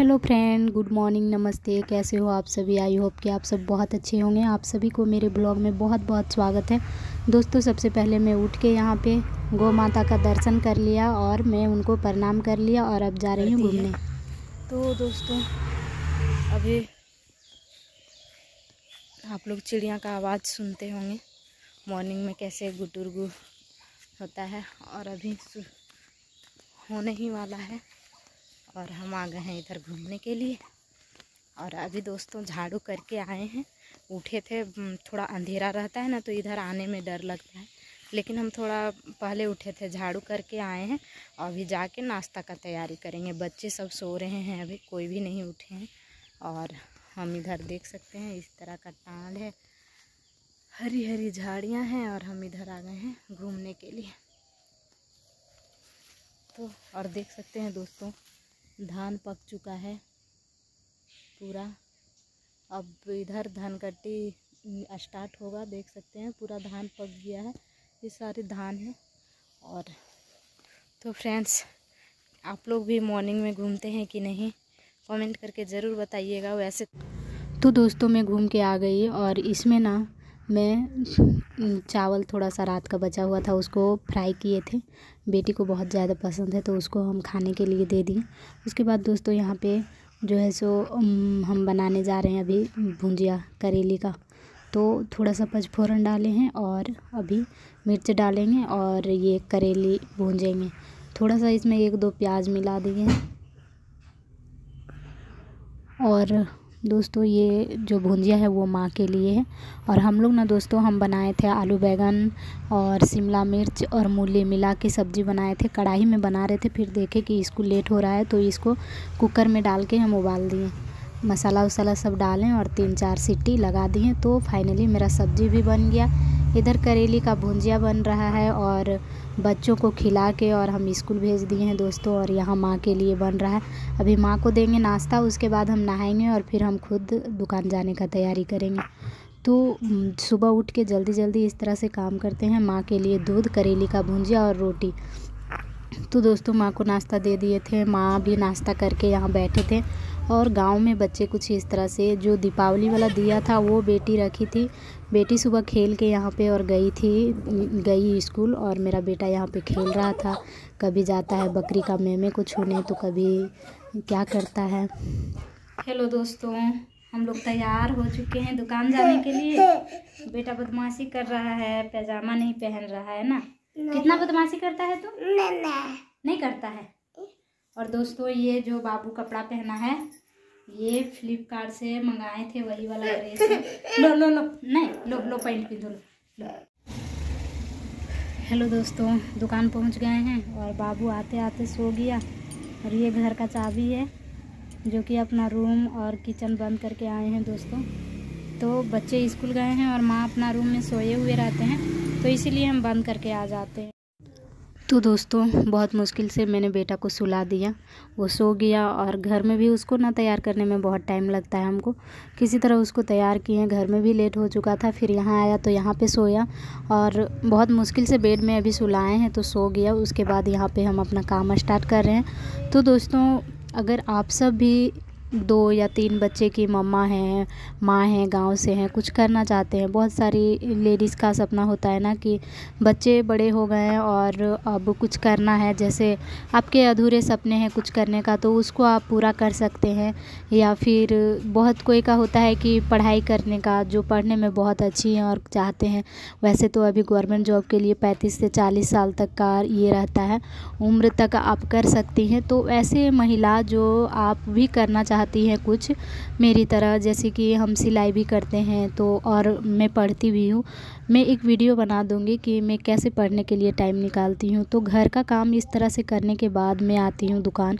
Hello friend, good morning, नमस्ते। कैसे हो आप सभी? आई होप कि आप सब बहुत अच्छे होंगे। आप सभी को मेरे ब्लॉग में बहुत बहुत स्वागत है। दोस्तों, सबसे पहले मैं उठ के यहाँ पे गौ माता का दर्शन कर लिया और मैं उनको प्रणाम कर लिया और अब जा रही हूँ घूमने। तो दोस्तों, अभी आप लोग चिड़िया का आवाज़ सुनते होंगे। मॉर्निंग में कैसे गुटुरगु होता है और अभी होने ही वाला है और हम आ गए हैं इधर घूमने के लिए। और अभी दोस्तों झाड़ू करके आए हैं। उठे थे, थोड़ा अंधेरा रहता है ना, तो इधर आने में डर लगता है, लेकिन हम थोड़ा पहले उठे थे, झाड़ू करके आए हैं। अभी जाके नाश्ता का तैयारी करेंगे। बच्चे सब सो रहे हैं, अभी कोई भी नहीं उठे हैं। और हम इधर देख सकते हैं इस तरह का टाल है, हरी हरी झाड़ियाँ हैं और हम इधर आ गए हैं घूमने के लिए। तो और देख सकते हैं दोस्तों, धान पक चुका है पूरा। अब इधर धान कट्टी स्टार्ट होगा। देख सकते हैं पूरा धान पक गया है, ये सारे धान है। और तो फ्रेंड्स, आप लोग भी मॉर्निंग में घूमते हैं कि नहीं, कमेंट करके ज़रूर बताइएगा। वैसे तो दोस्तों, मैं घूम के आ गई और इसमें ना मैं चावल थोड़ा सा रात का बचा हुआ था, उसको फ्राई किए थे। बेटी को बहुत ज़्यादा पसंद है तो उसको हम खाने के लिए दे दिए। उसके बाद दोस्तों, यहाँ पे जो है सो हम बनाने जा रहे हैं अभी भुंजिया करेले का। तो थोड़ा सा पचफोरन डाले हैं और अभी मिर्च डालेंगे और ये करेले भूंजेंगे। थोड़ा सा इसमें 1-2 प्याज मिला दिए हैं। और दोस्तों, ये जो भुंजिया है वो माँ के लिए है। और हम लोग ना दोस्तों, हम बनाए थे आलू बैंगन और शिमला मिर्च और मूली मिला के सब्ज़ी बनाए थे। कढ़ाई में बना रहे थे, फिर देखे कि इसको लेट हो रहा है तो इसको कुकर में डाल के हम उबाल दिए। मसाला वसाला सब डालें और 3-4 सीटी लगा दिए। तो फाइनली मेरा सब्ज़ी भी बन गया। इधर करेले का भुंजिया बन रहा है और बच्चों को खिला के और हम स्कूल भेज दिए हैं दोस्तों। और यहाँ माँ के लिए बन रहा है। अभी माँ को देंगे नाश्ता, उसके बाद हम नहाएंगे और फिर हम खुद दुकान जाने का तैयारी करेंगे। तो सुबह उठ के जल्दी जल्दी इस तरह से काम करते हैं। माँ के लिए दूध, करेले का भुंजिया और रोटी। तो दोस्तों, माँ को नाश्ता दे दिए थे। माँ भी नाश्ता करके यहाँ बैठे थे। और गांव में बच्चे कुछ इस तरह से, जो दीपावली वाला दिया था वो बेटी रखी थी। बेटी सुबह खेल के यहाँ पे और गई स्कूल, और मेरा बेटा यहाँ पे खेल रहा था। कभी जाता है बकरी का मेमे को छूने, तो कभी क्या करता है। हेलो दोस्तों, हम लोग तैयार हो चुके हैं दुकान जाने के लिए। बेटा बदमाशी कर रहा है, पैजामा नहीं पहन रहा है ना। कितना बदमाशी करता है तू? नहीं करता है। और दोस्तों, ये जो बाबू कपड़ा पहना है, ये फ्लिपकार्ट से मंगाए थे, वही वाला ड्रेस है। लो लो लो, नहीं लो लो, पैंट पहन लो। हेलो दोस्तों, दुकान पहुंच गए हैं और बाबू आते आते सो गया। और ये घर का चाबी है, जो कि अपना रूम और किचन बंद करके आए हैं दोस्तों। तो बच्चे स्कूल गए हैं और माँ अपना रूम में सोए हुए रहते हैं, तो इसीलिए हम बंद करके आ जाते हैं। तो दोस्तों, बहुत मुश्किल से मैंने बेटा को सुला दिया, वो सो गया। और घर में भी उसको ना तैयार करने में बहुत टाइम लगता है हमको। किसी तरह उसको तैयार किए, घर में भी लेट हो चुका था। फिर यहाँ आया तो यहाँ पे सोया और बहुत मुश्किल से बेड में अभी सुलाए हैं तो सो गया। उसके बाद यहाँ पे हम अपना काम स्टार्ट कर रहे हैं। तो दोस्तों, अगर आप सब भी 2 या 3 बच्चे की मम्मा हैं, माँ हैं, गांव से हैं, कुछ करना चाहते हैं। बहुत सारी लेडीज़ का सपना होता है ना कि बच्चे बड़े हो गए हैं और अब कुछ करना है, जैसे आपके अधूरे सपने हैं कुछ करने का, तो उसको आप पूरा कर सकते हैं। या फिर बहुत कोई का होता है कि पढ़ाई करने का, जो पढ़ने में बहुत अच्छी हैं और चाहते हैं। वैसे तो अभी गवर्नमेंट जॉब के लिए 35 से 40 साल तक का ये रहता है, उम्र तक आप कर सकती हैं। तो ऐसे महिला जो आप भी करना चाहती हैं कुछ मेरी तरह, जैसे कि हम सिलाई भी करते हैं, तो और मैं पढ़ती भी हूँ। मैं एक वीडियो बना दूँगी कि मैं कैसे पढ़ने के लिए टाइम निकालती हूँ। तो घर का काम इस तरह से करने के बाद मैं आती हूँ दुकान।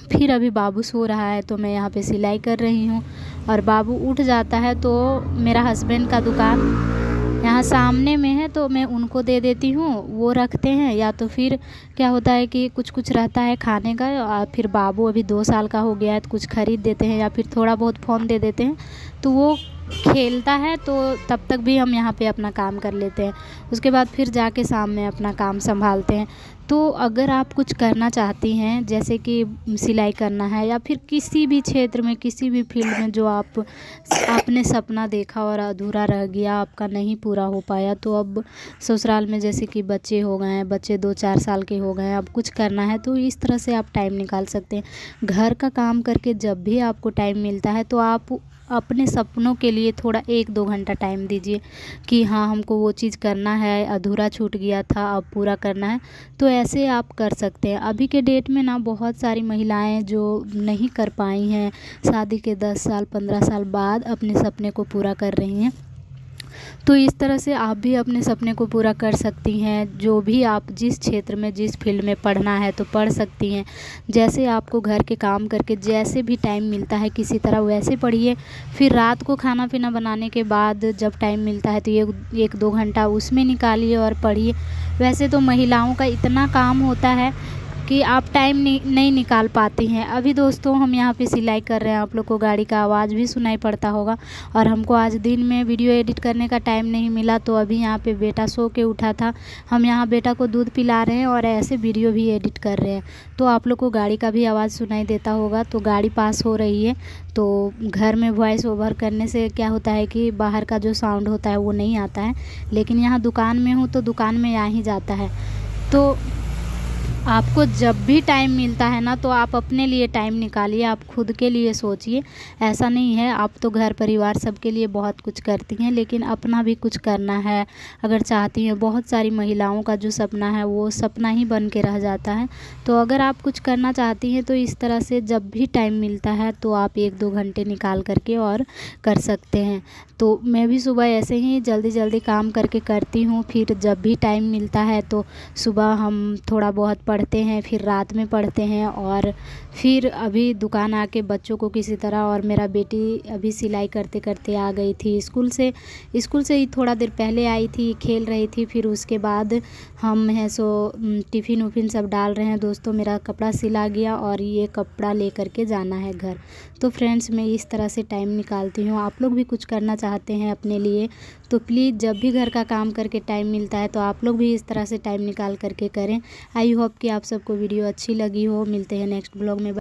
फिर अभी बाबू सो रहा है तो मैं यहाँ पे सिलाई कर रही हूँ। और बाबू उठ जाता है तो मेरा हस्बैंड का दुकान यहाँ सामने में है, तो मैं उनको दे देती हूँ, वो रखते हैं। या तो फिर क्या होता है कि कुछ कुछ रहता है खाने का, और फिर बाबू अभी 2 साल का हो गया है तो कुछ ख़रीद देते हैं, या फिर थोड़ा बहुत फ़ोन दे देते हैं तो वो खेलता है। तो तब तक भी हम यहाँ पे अपना काम कर लेते हैं। उसके बाद फिर जाके शाम में अपना काम संभालते हैं। तो अगर आप कुछ करना चाहती हैं, जैसे कि सिलाई करना है या फिर किसी भी क्षेत्र में, किसी भी फील्ड में जो आपने सपना देखा और अधूरा रह गया, आपका नहीं पूरा हो पाया, तो अब ससुराल में जैसे कि बच्चे हो गए हैं, बच्चे 2-4 साल के हो गए हैं, अब कुछ करना है, तो इस तरह से आप टाइम निकाल सकते हैं। घर का काम करके जब भी आपको टाइम मिलता है तो आप अपने सपनों के लिए थोड़ा 1-2 घंटा टाइम दीजिए कि हाँ, हमको वो चीज़ करना है, अधूरा छूट गया था, अब पूरा करना है। तो ऐसे आप कर सकते हैं। अभी के डेट में ना बहुत सारी महिलाएं जो नहीं कर पाई हैं, शादी के 10 साल 15 साल बाद अपने सपने को पूरा कर रही हैं। तो इस तरह से आप भी अपने सपने को पूरा कर सकती हैं। जो भी आप जिस क्षेत्र में, जिस फील्ड में पढ़ना है तो पढ़ सकती हैं। जैसे आपको घर के काम करके जैसे भी टाइम मिलता है किसी तरह वैसे पढ़िए। फिर रात को खाना पीना बनाने के बाद जब टाइम मिलता है तो 1-2 घंटा उसमें निकालिए और पढ़िए। वैसे तो महिलाओं का इतना काम होता है कि आप टाइम नहीं निकाल पाती हैं। अभी दोस्तों हम यहाँ पे सिलाई कर रहे हैं, आप लोग को गाड़ी का आवाज़ भी सुनाई पड़ता होगा। और हमको आज दिन में वीडियो एडिट करने का टाइम नहीं मिला, तो अभी यहाँ पे बेटा सो के उठा था, हम यहाँ बेटा को दूध पिला रहे हैं और ऐसे वीडियो भी एडिट कर रहे हैं। तो आप लोग को गाड़ी का भी आवाज़ सुनाई देता होगा, तो गाड़ी पास हो रही है। तो घर में वॉइस ओवर करने से क्या होता है कि बाहर का जो साउंड होता है वो नहीं आता है, लेकिन यहाँ दुकान में हूँ तो दुकान में आ ही जाता है। तो आपको जब भी टाइम मिलता है ना, तो आप अपने लिए टाइम निकालिए, आप खुद के लिए सोचिए। ऐसा नहीं है, आप तो घर परिवार सबके लिए बहुत कुछ करती हैं, लेकिन अपना भी कुछ करना है अगर चाहती हैं। बहुत सारी महिलाओं का जो सपना है वो सपना ही बन के रह जाता है। तो अगर आप कुछ करना चाहती हैं तो इस तरह से जब भी टाइम मिलता है तो आप 1-2 घंटे निकाल करके और कर सकते हैं। तो मैं भी सुबह ऐसे ही जल्दी जल्दी काम करके करती हूँ। फिर जब भी टाइम मिलता है तो सुबह हम थोड़ा बहुत पढ़ते हैं, फिर रात में पढ़ते हैं, और फिर अभी दुकान आके बच्चों को किसी तरह, और मेरा बेटी अभी सिलाई करते करते आ गई थी स्कूल से ही थोड़ा देर पहले आई थी, खेल रही थी। फिर उसके बाद हम हैं सो टिफ़िन उफ़िन सब डाल रहे हैं। दोस्तों मेरा कपड़ा सिला गया और ये कपड़ा ले करके जाना है घर। तो फ्रेंड्स मैं इस तरह से टाइम निकालती हूँ। आप लोग भी कुछ करना चाहते हैं अपने लिए तो प्लीज़ जब भी घर का काम करके टाइम मिलता है तो आप लोग भी इस तरह से टाइम निकाल करके करें। आई होप कि आप सबको वीडियो अच्छी लगी हो। मिलते हैं नेक्स्ट ब्लॉग में।